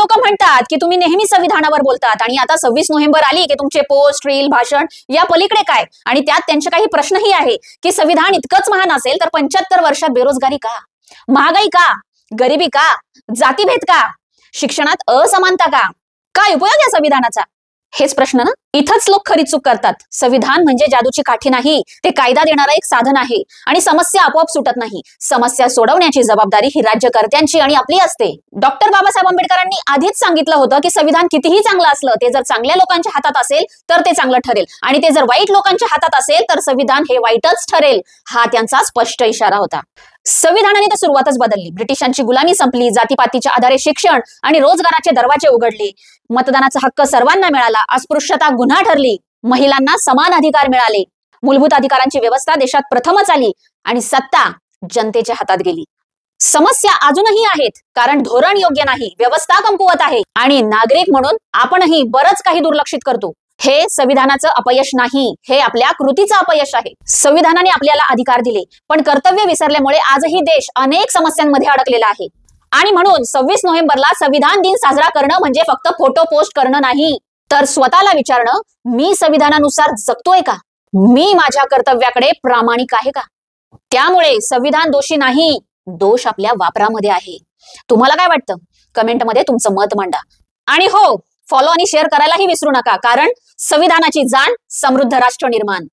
लोक म्हणतात की तुम्ही नेहमी संविधानावर बोलतात आणि आता 26 नोव्हेंबर आली की तुमचे पोस्ट, रील, भाषण या पलीकडे काय? आणि त्यात त्यांचे काही प्रश्नही आहे की संविधान इतकंच महान असेल तर 75 वर्षात बेरोजगारी का, महागाई का, गरिबी का, जातीभेद का, शिक्षणात असमानता का, काय उपयोग या संविधानाचा? हेच प्रश्न ना. इथंच लोक खरी चूक करतात. संविधान म्हणजे जादूची काठी नाही, ते कायदा देणारा एक साधन आहे आणि समस्या आपोआप सुटत नाही. समस्या सोडवण्याची जबाबदारी ही राज्यकर्त्यांची आणि आपली असते. डॉक्टर बाबासाहेब आंबेडकरांनी आधीच सांगितलं होतं की संविधान कितीही चांगलं असलं ते जर चांगल्या लोकांच्या हातात असेल तर ते चांगलं ठरेल आणि ते जर वाईट लोकांच्या हातात असेल तर संविधान हे वाईटच ठरेल. हा त्यांचा स्पष्ट इशारा होता. संविधानाने तर सुरुवातच बदलली. ब्रिटिशांची गुलामी संपली, जातीपातीच्या आधारे शिक्षण आणि रोजगाराचे दरवाजे उघडले, मतदानाचा हक्क सर्वांना मिळाला, अस्पृश्यता गुन्हा ठरली, महिलांना समान अधिकार मिळाले, मूलभूत अधिकारांची व्यवस्था देशात प्रथमच आली आणि सत्ता जनतेच्या हातात गेली. समस्या अजूनही आहेत कारण धोरण योग्य नाही, व्यवस्था कमकुवत आहे आणि नागरिक म्हणून आपणही बरंच काही दुर्लक्षित करतो. हे संविधानाचं अपयश नाही, हे आपल्या कृतीचं अपयश आहे. संविधानाने आपल्याला अधिकार दिले पण कर्तव्य विसरल्यामुळे आजही देश अनेक समस्यांमध्ये अडकलेला आहे. आणि म्हणून 26 नोव्हेंबरला संविधान दिन साजरा करणं म्हणजे फक्त फोटो पोस्ट करणं नाही, तर स्वतःला विचारणं, मी संविधानानुसार जगतोय का, मी माझ्या कर्तव्याकडे प्रामाणिक आहे का? त्यामुळे संविधान दोषी नाही, दोष आपल्या वापरामध्ये आहे. तुम्हाला काय वाटतं? कमेंटमध्ये तुमचं मत मांडा. आणि हो, फॉलो आणि शेअर करायलाही विसरू नका, कारण संविधानाची जाण समृद्ध राष्ट्र निर्माण.